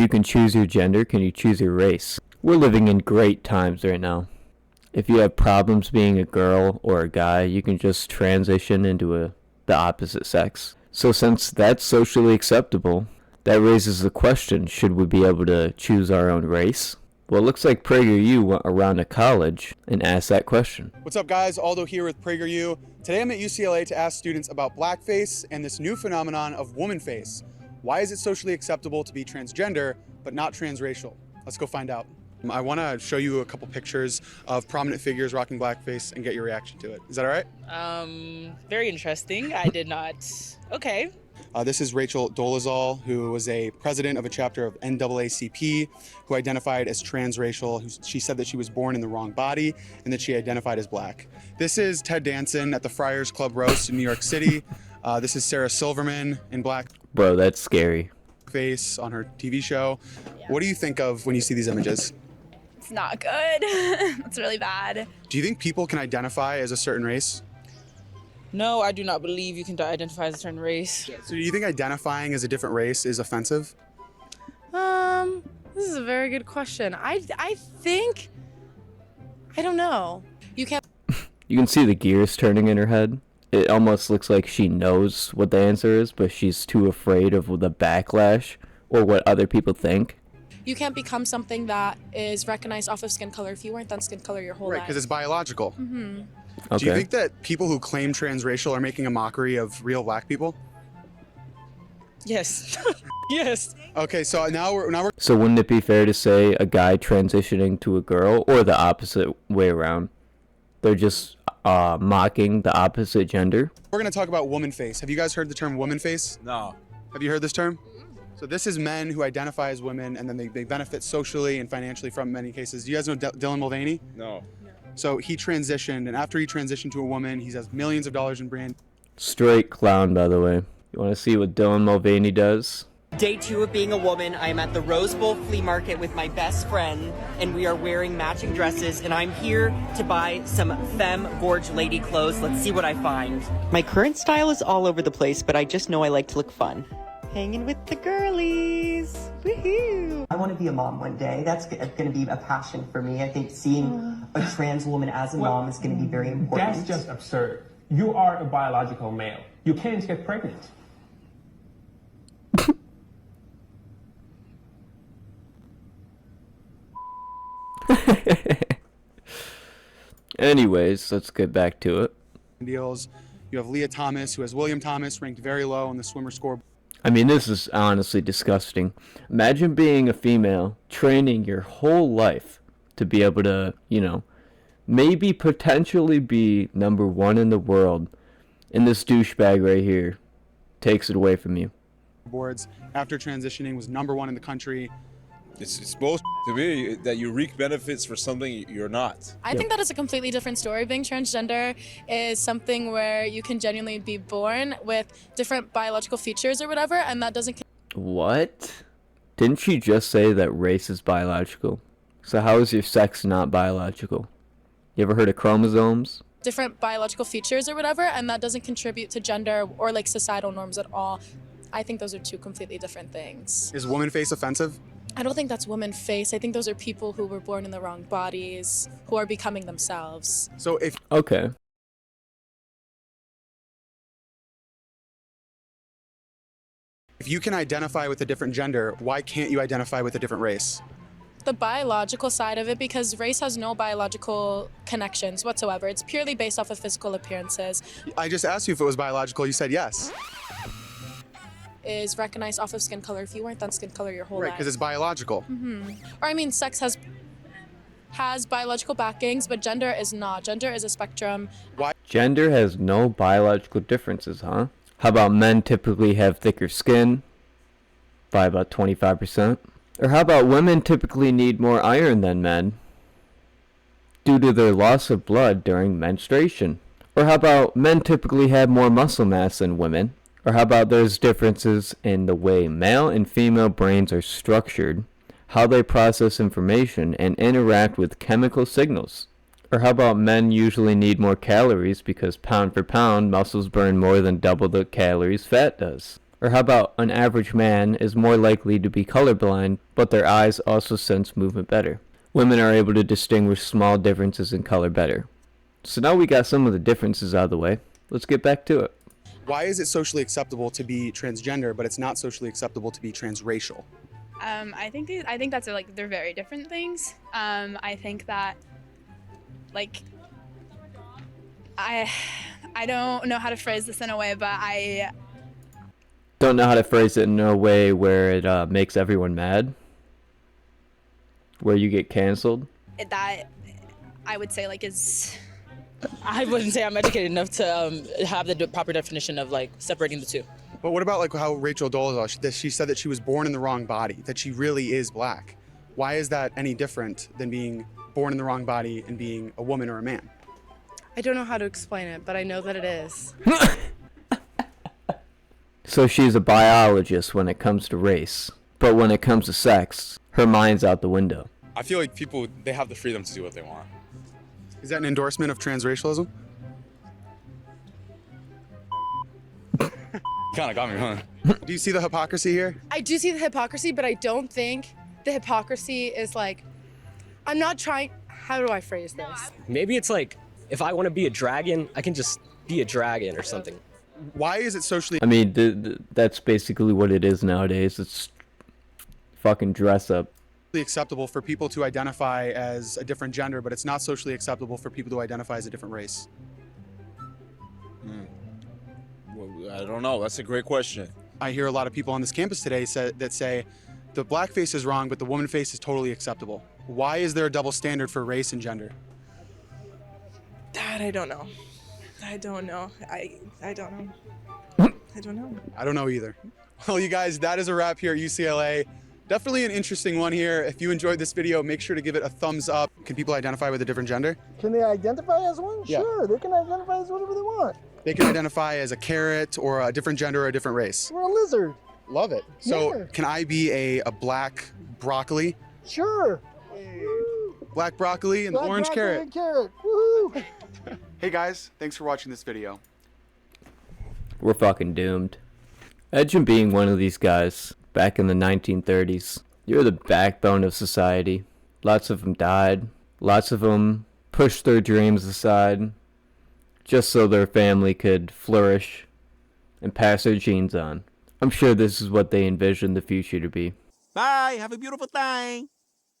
you can choose your gender, can you choose your race? We're living in great times right now. If you have problems being a girl or a guy, you can just transition into the opposite sex. So since that's socially acceptable, that raises the question, should we be able to choose our own race? Well, it looks like PragerU went around a college and asked that question. What's up, guys? Aldo here with PragerU. Today I'm at UCLA to ask students about blackface and this new phenomenon of woman face. Why is it socially acceptable to be transgender but not transracial? Let's go find out. I want to show you a couple pictures of prominent figures rocking blackface and get your reaction to it. Is that all right? Very interesting. I did not. Okay. This is Rachel Dolezal, who was a president of a chapter of NAACP, who identified as transracial. She said that she was born in the wrong body and that she identified as black. This is Ted Danson at the Friars Club Roast in New York City. This is Sarah Silverman in black. Bro, that's scary. Face on her TV show. Yeah. What do you think of when you see these images? It's not good. It's really bad. Do you think people can identify as a certain race? No, I do not believe you can identify as a certain race. So do you think identifying as a different race is offensive? This is a very good question. I think, I don't know. You can't. You can see the gears turning in her head. It almost looks like she knows what the answer is, but she's too afraid of the backlash or what other people think. You can't become something that is recognized off of skin color if you weren't that skin color your whole life. Right, because it's biological. Mm-hmm. Okay. Do you think that people who claim transracial are making a mockery of real black people? Yes. Yes. Okay, so now we're. So wouldn't it be fair to say a guy transitioning to a girl, or the opposite way around? They're just mocking the opposite gender? We're going to talk about woman face. Have you guys heard the term woman face? No. Have you heard this term? So this is men who identify as women, and then they benefit socially and financially from many cases. Do you guys know Dylan Mulvaney? No. So he transitioned, and after he transitioned to a woman, he has millions of dollars in brand. Straight clown, by the way. You want to see what Dylan Mulvaney does? Day 2 of being a woman, I am at the Rose Bowl flea market with my best friend, and we are wearing matching dresses, and I'm here to buy some femme gorge lady clothes. Let's see what I find. My current style is all over the place, but I just know I like to look fun. Hanging with the girlies. Woohoo! I want to be a mom one day. That's going to be a passion for me. I think seeing a trans woman as a mom is going to be very important. That's just absurd. You are a biological male. You can't get pregnant. Anyways, let's get back to it. Deals. You have Leah Thomas, who has William Thomas ranked very low on the swimmer score. I mean, this is honestly disgusting. Imagine being a female, training your whole life to be able to, maybe potentially be number 1 in the world, and this douchebag right here takes it away from you. Boards after transitioning was number 1 in the country. It's supposed to be that you reap benefits for something you're not. I think that is a completely different story. Being transgender is something where you can genuinely be born with different biological features or whatever, and that doesn't. What? Didn't she just say that race is biological? So how is your sex not biological? You ever heard of chromosomes? Different biological features or whatever, and that doesn't contribute to gender or societal norms at all. I think those are two completely different things. Is woman face offensive? I don't think that's woman face. I think those are people who were born in the wrong bodies, who are becoming themselves. So if Okay. you can identify with a different gender, why can't you identify with a different race? The biological side of it, because race has no biological connections whatsoever. It's purely based off of physical appearances. I just asked you if it was biological. You said yes. Is recognized off of skin color if you weren't that skin color your whole life. Right, because it's biological. Or I mean, sex has biological backings, but gender is not. Gender is a spectrum. Why? Gender has no biological differences, huh? How about men typically have thicker skin by about 25%? Or how about women typically need more iron than men due to their loss of blood during menstruation? Or how about men typically have more muscle mass than women? Or how about there's differences in the way male and female brains are structured, how they process information, and interact with chemical signals? Or how about men usually need more calories because pound for pound, muscles burn more than double the calories fat does? Or how about an average man is more likely to be colorblind, but their eyes also sense movement better. Women are able to distinguish small differences in color better. So now we got some of the differences out of the way. Let's get back to it. Why is it socially acceptable to be transgender, but it's not socially acceptable to be transracial? I think that's like they're very different things. I think that like I don't know how to phrase this in a way, but I Don't know how to phrase it in a way where it makes everyone mad? Where you get canceled? that I would say like is I wouldn't say I'm educated enough to have the proper definition of like separating the two. But what about like how Rachel Dolezal, she said that she was born in the wrong body, that she really is black. Why is that any different than being born in the wrong body and being a woman or a man? I don't know how to explain it, but I know that it is. So she's a biologist when it comes to race, but when it comes to sex, her mind's out the window. I feel like people, they have the freedom to do what they want. Is that an endorsement of transracialism? Kind of got me, huh? Do you see the hypocrisy here? I do see the hypocrisy, but I don't think the hypocrisy is like, I'm not trying, how do I phrase this? Maybe it's like, if I want to be a dragon, I can just be a dragon or something. Why is it socially I mean, that's basically what it is nowadays. It's fucking dress up. acceptable for people to identify as a different gender, but it's not socially acceptable for people to identify as a different race? Well, I don't know. That's a great question. I hear a lot of people on this campus today that say the black face is wrong, but the woman face is totally acceptable. Why is there a double standard for race and gender? That I don't know. I don't know. I don't know. I don't know. I don't know either. Well, you guys, that is a wrap here at UCLA. Definitely an interesting one here. If you enjoyed this video, make sure to give it a thumbs up. Can people identify with a different gender? Can they identify as one? Yeah. Sure, they can identify as whatever they want. They can identify as a carrot or a different gender or a different race. We're a lizard. Love it. So Yeah. can I be a black broccoli? Sure. Black broccoli and Black orange broccoli carrot. and carrot. Woohoo! Hey guys, thanks for watching this video. We're fucking doomed. Imagine being one of these guys back in the 1930s. You're the backbone of society. Lots of them died. Lots of them pushed their dreams aside just so their family could flourish and pass their genes on. I'm sure this is what they envisioned the future to be. Bye. Have a beautiful time.